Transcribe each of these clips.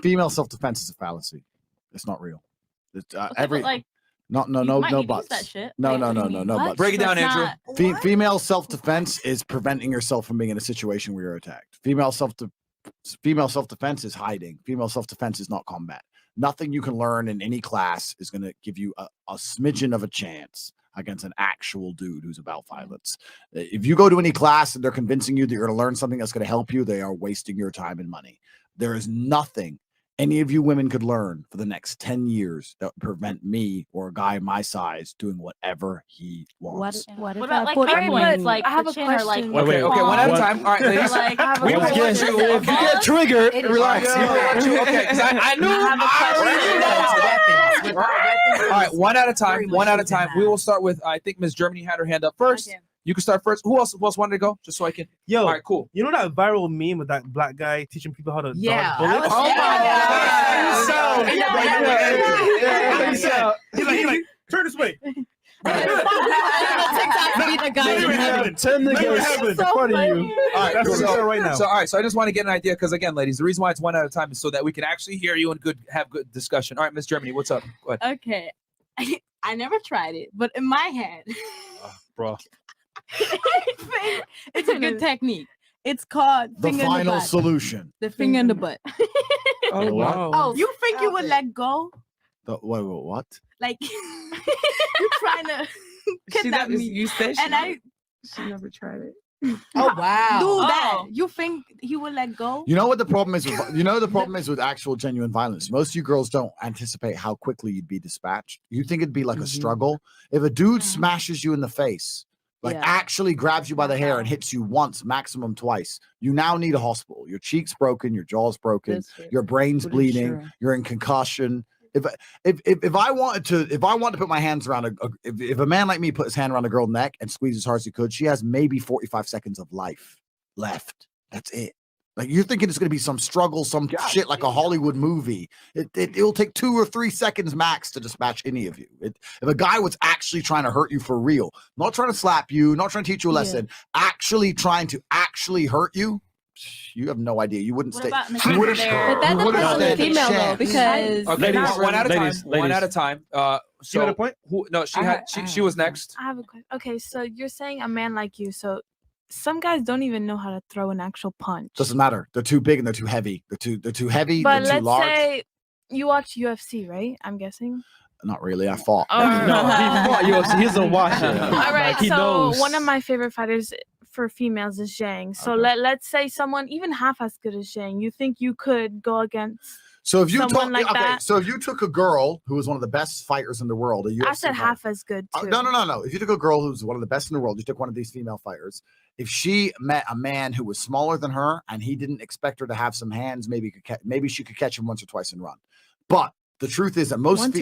Female self-defense is a fallacy. It's not real. It's, Okay, but, like, no you might need to use buts. that shit. No, Wait, no, what do no, you no, mean? no What? buts. Break it down, That's Andrew. not- Female self-defense is preventing yourself from being in a situation where you're attacked. Female self-defense is hiding. Female self-defense is not combat. Nothing you can learn in any class is going to give you a smidgen of a chance against an actual dude who's about violence. If you go to any class and they're convincing you that you're going to learn something that's going to help you, they are wasting your time and money. There is nothing any of you women could learn for the next 10 years that would prevent me or a guy my size doing whatever he wants. What What if about, I like, put high points, on like I have the a chin or, like, question. Okay, one at a time. All right, ladies. Like, I have a We will question. let you. If you get triggered, relax. Okay, 'cause I knew. I have a question. All right, one at a time. One at a time. We will start with. I think Miss Germany had her hand up first. Okay. You can start first. Who else wanted to go? Just so I can. Yo, All right, cool. you know that viral meme with that black guy teaching people how to Yeah, dodge bullets? I was- Oh my God. He's like, turn this way. Turn the Never happened. in front of you. All right, That's what we said right now. So I just want to get an idea because again, ladies, the reason why it's one at a time is so that we can actually hear you and have good discussion. All right, Miss Germany, what's up? Go ahead. Okay. I never tried it, but in my head, Bro. it's a good technique. It's called The finger in the final butt. solution. The finger in the butt. Oh, wow. Oh, you think you would let go? What? Like you're trying to kidnap me, You said and she never tried it. oh wow, do that. Oh. You think he would let go? You know what the problem is? The problem is with actual genuine violence. Most of you girls don't anticipate how quickly you'd be dispatched. You think it'd be like a struggle. If a dude smashes you in the face, like actually grabs you by the hair and hits you once, maximum twice, you now need a hospital. Your cheek's broken, your jaw's broken, your brain's bleeding, you're in concussion. If I wanted to put my hands around if a man like me put his hand around a girl's neck and squeeze as hard as he could, she has maybe 45 seconds of life left. That's it. Like you're thinking it's going to be some struggle, some shit like a Hollywood movie. It'll take 2 or 3 seconds max to dispatch any of you. If a guy was actually trying to hurt you for real, not trying to slap you, not trying to teach you a lesson, actually trying to actually hurt you, you have no idea. You wouldn't What stay. about in the You wouldn't. case there? But that you wouldn't depends on the stand a female though, chance. because Okay, Ladies, one at a time. ladies, One at a time. You had a point? No, she I had. had- She was next. I have a question. Okay, so you're saying a man like you. So some guys don't even know how to throw an actual punch. Doesn't matter. They're too big and they're too heavy. They're too heavy. But they're too let's large. say you watch UFC, right? I'm guessing. Not really. I fought. Oh. No, he fought UFC. He's a watcher. All right. Like, he So knows. one of my favorite fighters for females is Zhang. So let's say someone even half as good as Zhang. You think you could go against? So if you someone took, like okay, that? so if you took a girl who was one of the best fighters in the world, a UFC I said fighter- half as good too. No. If you took a girl who's one of the best in the world, you took one of these female fighters. If she met a man who was smaller than her and he didn't expect her to have some hands, maybe she could catch him once or twice and run. But the truth is that most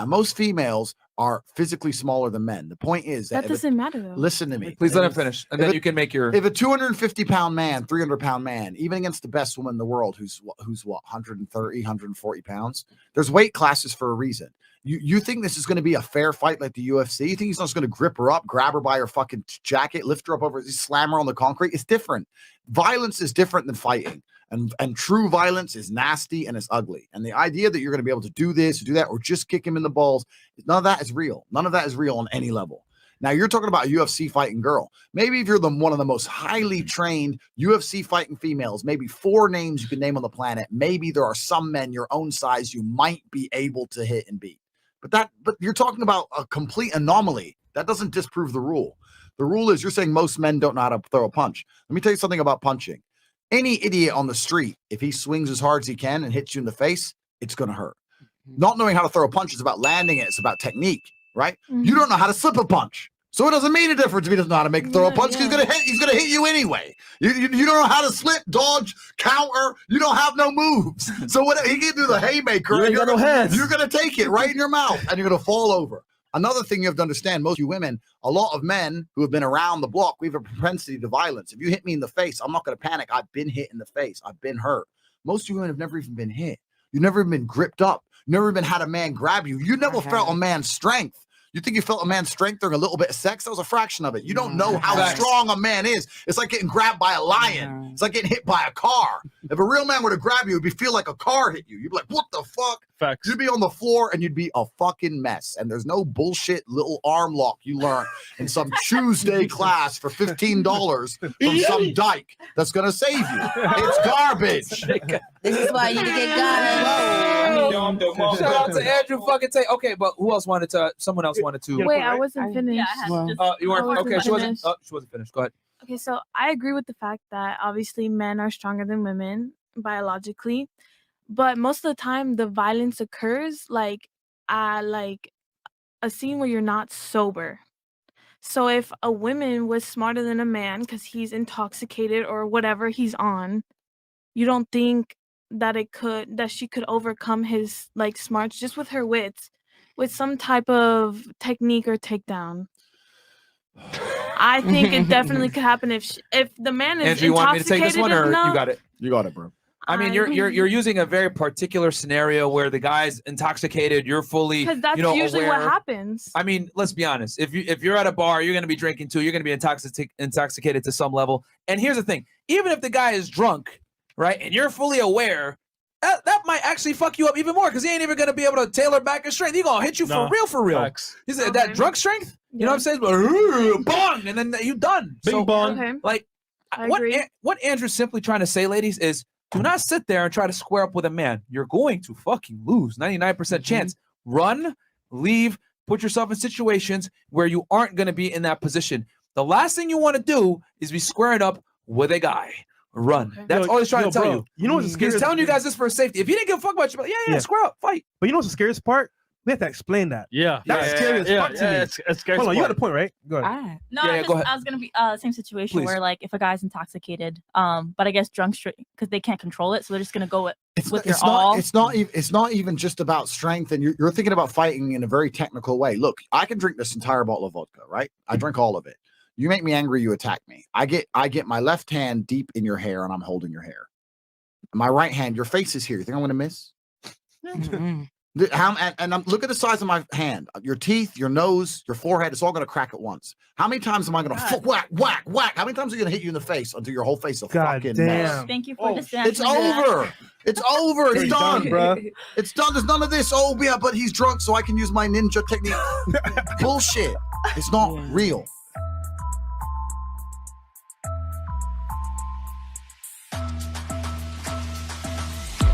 most females are physically smaller than men. The point is That doesn't matter though. listen to me. Please let him finish, and then you can make your. If a 250-pound man, 300-pound man, even against the best woman in the world, who's what, 130, 140 pounds, there's weight classes for a reason. You think this is going to be a fair fight like the UFC? You think he's not just going to grip her up, grab her by her fucking jacket, lift her up over, slam her on the concrete? It's different. Violence is different than fighting. And true violence is nasty and it's ugly. And the idea that you're going to be able to do this, do that, or just kick him in the balls, none of that is real. None of that is real on any level. Now you're talking about a UFC fighting girl. Maybe if you're one of the most highly trained UFC fighting females, maybe 4 names you can name on the planet. Maybe there are some men your own size you might be able to hit and beat. But you're talking about a complete anomaly. That doesn't disprove the rule. The rule is you're saying most men don't know how to throw a punch. Let me tell you something about punching. Any idiot on the street, if he swings as hard as he can and hits you in the face, it's going to hurt. Not knowing how to throw a punch is about landing it. It's about technique, right? You don't know how to slip a punch. So it doesn't mean a difference if he doesn't know how to throw a punch. He's gonna hit you anyway. You don't know how to slip, dodge, counter. You don't have no moves. So what he can do the haymaker, You ain't got no hands. you're gonna take it right in your mouth and you're gonna fall over. Another thing you have to understand, most of you women, a lot of men who have been around the block, we have a propensity to violence. If you hit me in the face, I'm not gonna panic. I've been hit in the face. I've been hurt. Most of you women have never even been hit. You've never even been gripped up. You've never even had a man grab you. You never felt a man's strength. You think you felt a man's strength during a little bit of sex? That was a fraction of it. You don't know how Facts. strong a man is. It's like getting grabbed by a lion. It's like getting hit by a car. If a real man were to grab you, it'd feel like a car hit you. You'd be like, what the fuck? Facts. You'd be on the floor and you'd be a fucking mess. And there's no bullshit little arm lock you learn in some Tuesday class for $15 from some dyke that's gonna save you. It's garbage. This is why you get got. Shout out to Andrew fucking Tate. Okay, but who else wanted to? Someone else wanted to. Wait, I wasn't finished. Yeah, I had to just, You weren't I wasn't okay. She wasn't. finished. She wasn't finished. Go ahead. Okay, so I agree with the fact that obviously men are stronger than women biologically, but most of the time the violence occurs like a scene where you're not sober. So if a woman was smarter than a man because he's intoxicated or whatever he's on, you don't think that she could overcome his like smarts just with her wits, with some type of technique or takedown. I think it definitely could happen if the man is Andrew, you want me to take this one, or enough, you got it? You got it, bro. I mean, you're using a very particular scenario where the guy's intoxicated. You're fully, because that's you know, usually aware. what happens. I mean, let's be honest. If you're at a bar, you're gonna be drinking too. You're gonna be intoxicated to some level. And here's the thing: even if the guy is drunk, right, and you're fully aware, that might actually fuck you up even more because he ain't even gonna be able to tailor back his strength. He gonna hit you No. for real. Facts. He said Okay. that drunk strength. You know what I'm saying? Bong, and then you done. Bing So, bong. Okay. like, I what agree. what Andrew's simply trying to say, ladies, is do not sit there and try to square up with a man. You're going to fucking lose. 99% chance. Run, leave, put yourself in situations where you aren't going to be in that position. The last thing you want to do is be squaring up with a guy. Run. Okay. That's all he's trying to tell bro, you. You know what's the He's scariest? telling you guys this for safety. If he didn't give a fuck about you, but yeah, square up, fight. But you know what's the scariest part? We have to explain that. Yeah. That's scary as fuck to me. It's scary. Hold on, you got a point, right? Go ahead. No, Yeah, I, yeah, just, go ahead. I was gonna be same situation Please. where like if a guy's intoxicated, but I guess drunk straight because they can't control it, so they're just gonna go with your all. It's not even just about strength, and you're thinking about fighting in a very technical way. Look, I can drink this entire bottle of vodka, right? I drink all of it. You make me angry, you attack me. I get my left hand deep in your hair, and I'm holding your hair. My right hand, your face is here. You think I'm gonna miss? Look at the size of my hand. Your teeth, your nose, your forehead, it's all going to crack at once. How many times am I going to whack, whack, whack? How many times are you going to hit you in the face until your whole face is a God fucking damn. mess? Thank you for It's understanding. over. It's over. It's You're done. done, bro. It's done. There's none of this. Oh, yeah, but he's drunk, so I can use my ninja technique. Bullshit. It's not real.